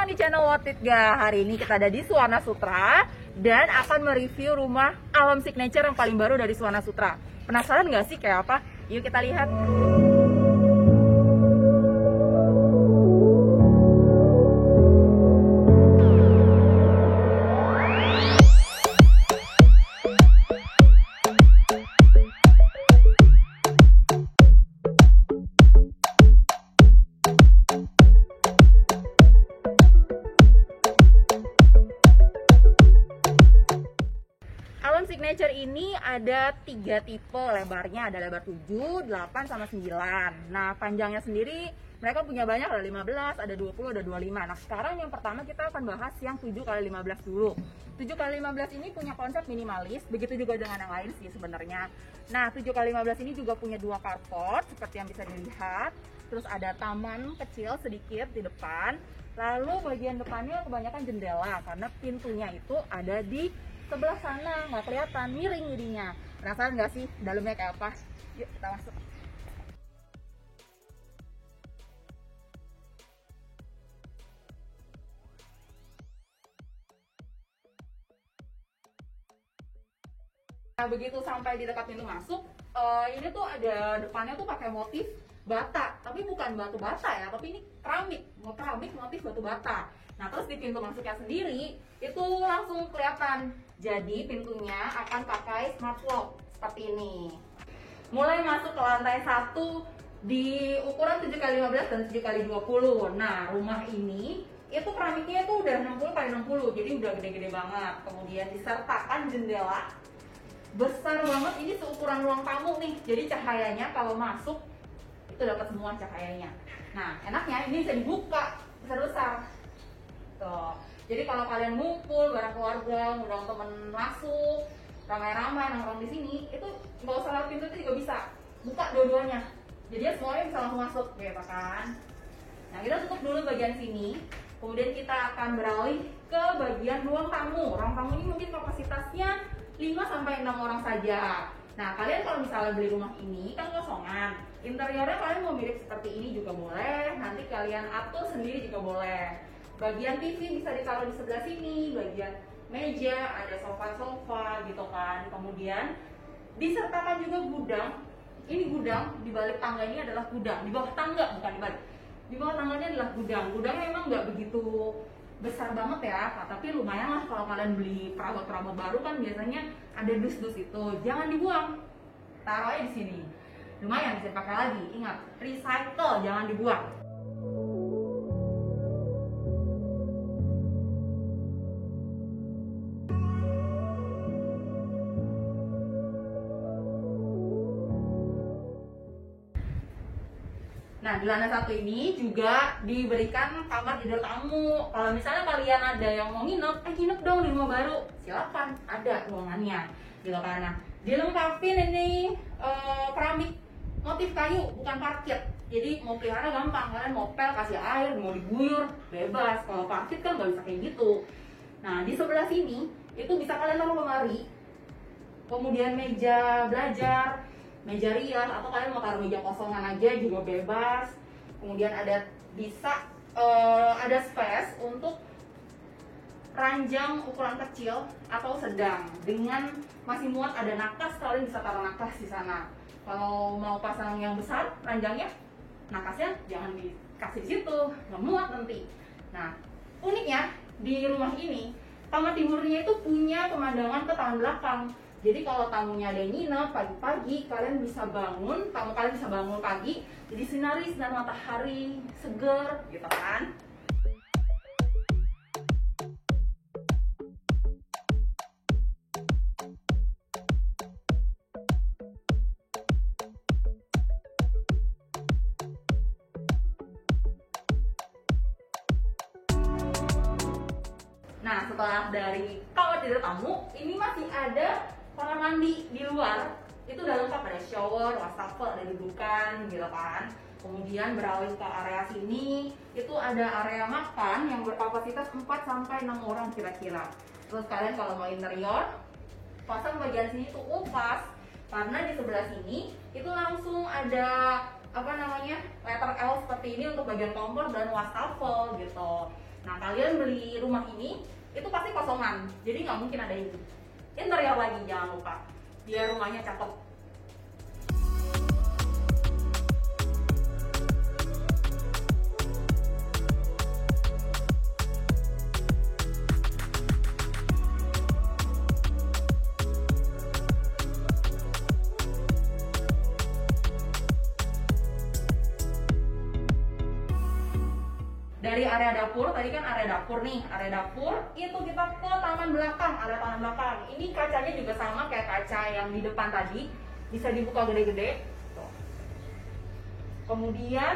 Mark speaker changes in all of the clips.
Speaker 1: datang di channel Worth It Ga. Hari ini kita ada di Suwana Sutra dan akan mereview rumah alam signature yang paling baru dari Suwana Sutra. Penasaran nggak sih kayak apa? Yuk kita lihat. Alam signature ini ada 3 tipe lebarnya, ada lebar 7, 8, sama 9. Nah panjangnya sendiri mereka punya banyak, ada 15, ada 20, ada 25. Nah sekarang yang pertama kita akan bahas yang 7x15 dulu. 7x15 ini punya konsep minimalis, begitu juga dengan yang lain sih sebenarnya. Nah 7x15 ini juga punya 2 carport seperti yang bisa dilihat. Terus ada taman kecil sedikit di depan. Lalu bagian depannya kebanyakan jendela karena pintunya itu ada di sebelah sana, nggak kelihatan, miring jadinya. Penasaran nggak sih dalamnya kayak apa? Yuk kita masuk. Nah begitu sampai di dekat pintu masuk, ini tuh ada depannya tuh pakai motif bata, tapi bukan batu bata ya, tapi ini keramik motif batu bata. Nah terus di pintu masuknya sendiri itu langsung kelihatan. Jadi pintunya akan pakai smart lock seperti ini. Mulai masuk ke lantai 1 di ukuran 7x15 dan 7x20. Nah rumah ini itu keramiknya itu udah 60x60, jadi udah gede-gede banget. Kemudian disertakan jendela besar banget, ini seukuran ruang tamu nih. Jadi cahayanya kalau masuk itu dapat semua cahayanya. Nah enaknya ini bisa dibuka besar-besar. Tuh. Jadi kalau kalian ngumpul bareng keluarga, ngundang temen masuk, ramai-ramai nongkrong di sini, itu nggak usah lewat pintu itu juga bisa buka dua-duanya. Jadi ya semuanya bisa langsung masuk, gitu kan? Nah kita tutup dulu bagian sini, kemudian kita akan beralih ke bagian ruang tamu. Ruang tamu ini mungkin kapasitasnya 5-6 orang saja. Nah kalian kalau misalnya beli rumah ini kan kosongan, interiornya kalian mau mirip seperti ini juga boleh, nanti kalian atur sendiri juga boleh. Bagian TV bisa ditaruh di sebelah sini, bagian meja, ada sofa-sofa gitu kan. Kemudian disertakan juga gudang. Ini gudang, di balik tangga ini adalah gudang, di bawah tangga bukan di balik. Di bawah tangganya adalah gudang. Gudangnya memang nggak begitu besar banget ya, tapi lumayan lah kalau kalian beli perabot-perabot baru kan biasanya ada dus-dus itu. Jangan dibuang, taruh aja di sini. Lumayan bisa dipakai lagi. Ingat, recycle, jangan dibuang. Nah di lantai 1 ini juga diberikan kamar tidur tamu. Kalau misalnya kalian ada yang mau nginep, nginep dong di rumah baru, silakan, ada ruangannya gitu kan. Nah dilengkapin ini keramik motif kayu, bukan parkit. Jadi mau pelihara gampang, kalian mau pel kasih air, mau diguyur bebas. Kalau parkit kan nggak bisa kayak gitu. Nah di sebelah sini itu bisa kalian taruh lemari, kemudian meja belajar, meja rias, atau kalian mau taruh meja kosongan aja juga bebas. Kemudian ada bisa ada space untuk ranjang ukuran kecil atau sedang dengan masih muat, ada nakas, kalian bisa taruh nakas di sana. Kalau mau pasang yang besar ranjangnya, nakasnya jangan dikasih di situ, nggak muat nanti. Nah uniknya di rumah ini kamar tidurnya itu punya pemandangan ke taman belakang. Jadi kalau tamunya ada yang nginep pagi-pagi, kalian bisa bangun, tamu kalian bisa bangun pagi, jadi sinar matahari, seger, gitu kan. Nah setelah dari kamar tidur tamu, ini masih ada kamar mandi di luar. Itu udah lengkap, ada shower, wastafel, ada dudukan gitu kan. Kemudian beralih ke area sini, itu ada area makan yang berkapasitas 4-6 orang kira-kira. Terus kalian kalau mau interior, pasang bagian sini tuh pas, karena di sebelah sini itu langsung ada apa namanya letter L seperti ini untuk bagian kompor dan wastafel gitu. Nah, kalian beli rumah ini itu pasti kosongan, jadi nggak mungkin ada ini. Interior lagi jangan lupa, biar rumahnya cakep. Dari area dapur, tadi kan area dapur nih, area dapur itu kita ke taman belakang, area taman belakang. Ini kacanya juga sama kayak kaca yang di depan tadi, bisa dibuka gede-gede. Kemudian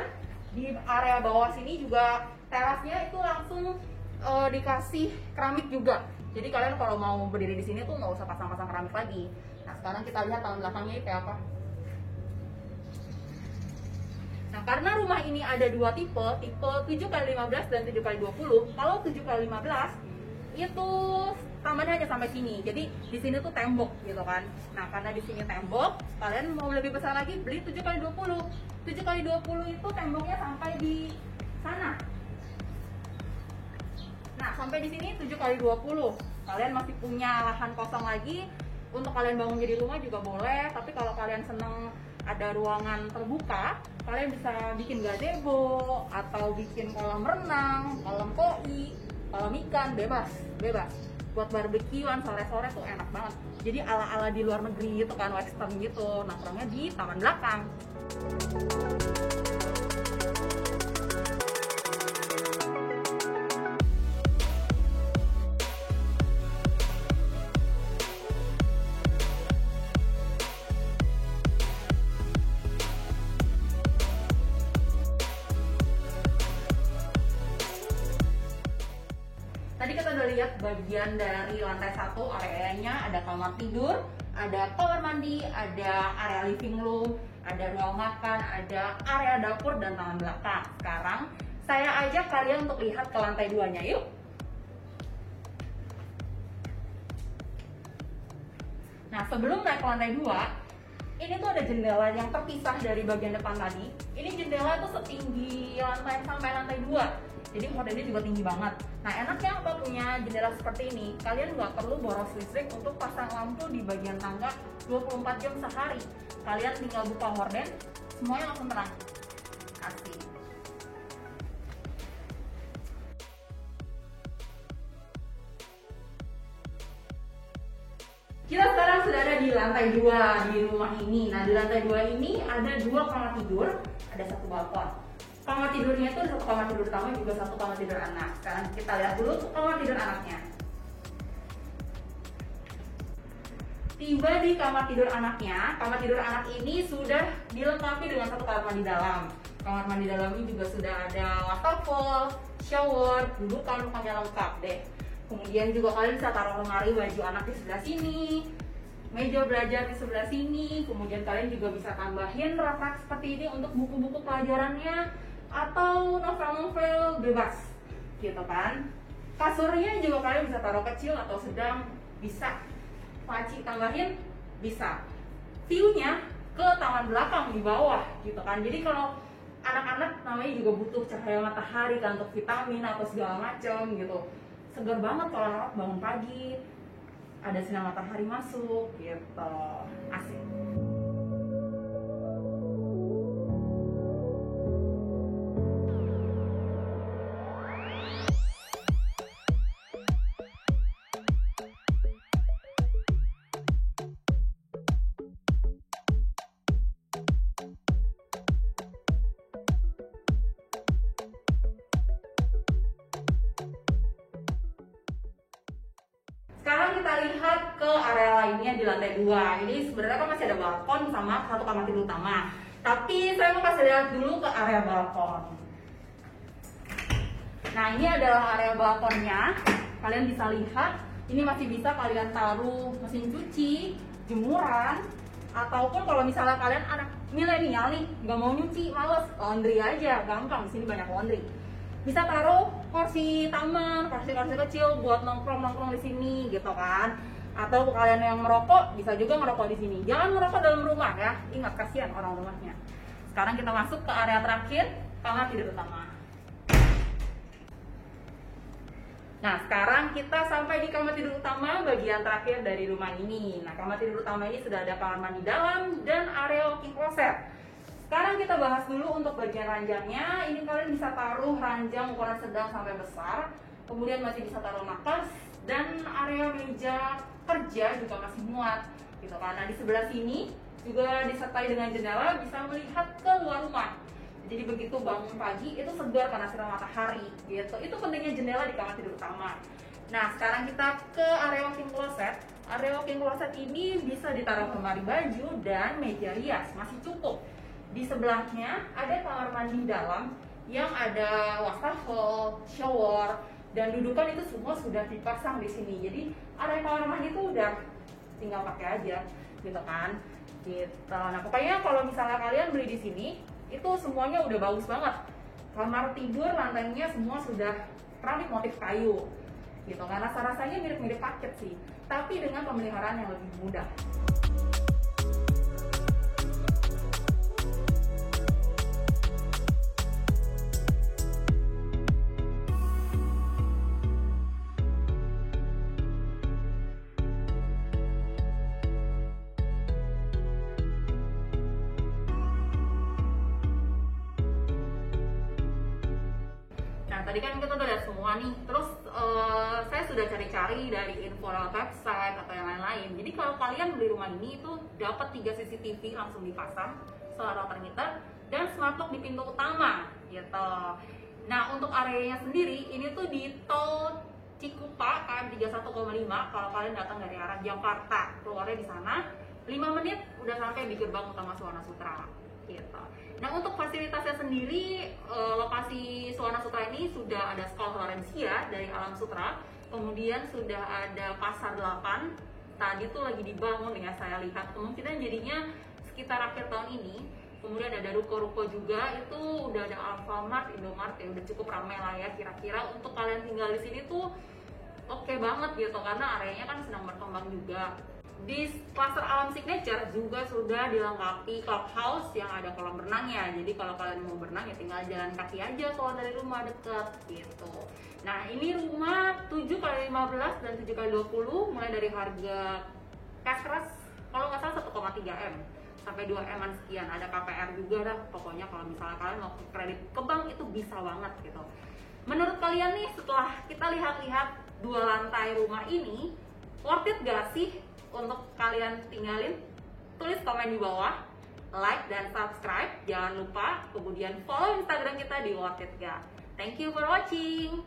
Speaker 1: di area bawah sini juga terasnya itu langsung dikasih keramik juga. Jadi kalian kalau mau berdiri di sini tuh nggak usah pasang-pasang keramik lagi. Nah, sekarang kita lihat taman belakangnya kayak apa. Nah, karena rumah ini ada dua tipe 7x15 dan 7x20. Kalau 7x15 itu tamannya hanya sampai sini. Jadi di sini tuh tembok gitu kan. Nah, karena di sini tembok, kalian mau lebih besar lagi beli 7x20. 7x20 itu temboknya sampai di sana. Nah, sampai di sini 7x20. Kalian masih punya lahan kosong lagi untuk kalian bangun jadi rumah juga boleh, tapi kalau kalian seneng ada ruangan terbuka, kalian bisa bikin gazebo atau bikin kolam renang, kolam koi, kolam ikan, bebas. Buat barbekyuan sore-sore tuh enak banget. Jadi ala-ala di luar negeri gitu kan, western gitu, nongkrongnya di taman belakang. Tadi kita udah lihat bagian dari lantai 1 areanya, ada kamar tidur, ada kamar mandi, ada area living room, ada ruang makan, ada area dapur dan taman belakang. Sekarang saya ajak kalian untuk lihat ke lantai 2-nya, yuk. Nah, sebelum naik ke lantai 2, ini tuh ada jendela yang terpisah dari bagian depan tadi. Ini jendela tuh setinggi lantai sampai lantai 2. Jadi modelnya juga tinggi banget. Nah, enaknya apa punya jendela seperti ini? Kalian nggak perlu boros listrik untuk pasang lampu di bagian tangga 24 jam sehari. Kalian tinggal buka horden, semuanya langsung terang. Asik. Kita sekarang sudah ada di lantai 2 di rumah ini. Nah, di lantai 2 ini ada 2 kamar tidur, ada 1 balkon. Kamar tidurnya itu ada 1 kamar tidur utama juga 1 kamar tidur anak. Sekarang kita lihat dulu kamar tidur anaknya. Tiba di kamar tidur anaknya, kamar tidur anak ini sudah dilengkapi dengan 1 kamar mandi dalam. Kamar mandi dalam ini juga sudah ada wastafel, shower, dudukannya lengkap deh. Kemudian juga kalian bisa taruh lemari baju anak di sebelah sini, meja belajar di sebelah sini. Kemudian kalian juga bisa tambahin rak seperti ini untuk buku-buku pelajarannya atau novel-novel bebas gitu kan. Kasurnya juga kalian bisa taruh kecil atau sedang, bisa laci tambahin, bisa. View-nya ke taman belakang di bawah gitu kan. Jadi kalau anak-anak namanya juga butuh cahaya matahari kan untuk vitamin atau segala macam gitu. Segar banget kalau anak bangun pagi ada sinar matahari masuk gitu. Asik. Sekarang kita lihat ke area lainnya di lantai 2. Ini sebenarnya kan masih ada balkon sama 1 kamar tidur utama. Tapi saya mau kasih lihat dulu ke area balkon. Nah, ini adalah area balkonnya. Kalian bisa lihat, ini masih bisa kalian taruh mesin cuci, jemuran, ataupun kalau misalnya kalian anak milenial nih, nggak mau nyuci, males, laundry aja, gampang. Di sini banyak laundry. Bisa taruh kursi taman, kursi kecil buat nongkrong di sini gitu kan. Atau kalian yang merokok bisa juga merokok di sini. Jangan merokok dalam rumah ya, ingat kasihan orang rumahnya. Sekarang kita masuk ke area terakhir, kamar tidur utama. Nah, sekarang kita sampai di kamar tidur utama bagian terakhir dari rumah ini. Nah, kamar tidur utama ini sudah ada kamar mandi dalam dan area walk-in closet. Sekarang kita bahas dulu untuk bagian ranjangnya. Ini kalian bisa taruh ranjang ukuran sedang sampai besar. Kemudian masih bisa taruh makas dan area meja kerja juga masih muat. Gitu kan. Nah, di sebelah sini juga disertai dengan jendela bisa melihat ke luar rumah. Jadi begitu bangun pagi itu segar karena sinar matahari gitu. Itu pentingnya jendela di kamar tidur utama. Nah, sekarang kita ke area walk-in closet. Area walk-in closet ini bisa ditaruh lemari baju dan meja rias, masih cukup. Di sebelahnya ada kamar mandi dalam yang ada wastafel, shower, dan dudukan itu semua sudah dipasang di sini. Jadi area kamar mandi itu udah tinggal pakai aja, gitu kan? Gitu. Nah, pokoknya kalau misalnya kalian beli di sini itu semuanya udah bagus banget. Kamar tidur lantainya semua sudah keramik motif kayu gitu kan. Rasa-rasanya mirip-mirip paket sih, tapi dengan pemeliharaan yang lebih mudah. Nah, tadi kan kita udah lihat semua nih. Terus saya sudah cari-cari dari info lewat website atau yang lain-lain. Jadi kalau kalian beli rumah ini itu dapat 3 CCTV langsung dipasang, solar water meter, dan smart lock di pintu utama gitu. Nah, untuk areanya sendiri ini tuh di tol Cikupa KM 31,5 kalau kalian datang dari arah Jakarta. Keluarnya di sana 5 menit udah sampai di gerbang utama Suwana Sutra gitu. Nah, untuk fasilitasnya sendiri, lokasi Suwana Sutra ini sudah ada sekolah Florencia dari Alam Sutra, kemudian sudah ada Pasar 8, tadi tuh lagi dibangun ya saya lihat, kemungkinan jadinya sekitar akhir tahun ini. Kemudian ada ruko-ruko juga, itu udah ada Alfamart, Indomart, ya udah cukup ramai lah ya. Kira-kira untuk kalian tinggal di sini tuh oke banget gitu, karena areanya kan sedang berkembang juga. Di Pasar Alam Signature juga sudah dilengkapi clubhouse yang ada kolam renangnya. Jadi kalau kalian mau berenang ya tinggal jalan kaki aja kalau dari rumah deket gitu. Nah, ini rumah 7x15 dan 7x20 mulai dari harga cash keras kalau nggak salah 1,3 M sampai 2 M sekian. Ada KPR juga dah. Pokoknya kalau misalnya kalian mau kredit ke bank itu bisa banget gitu. Menurut kalian nih, setelah kita lihat-lihat 2 lantai rumah ini, worth it gak sih untuk kalian tinggalin? Tulis komen di bawah, like dan subscribe, jangan lupa, kemudian follow Instagram kita di Worth It Gak. Thank you for watching.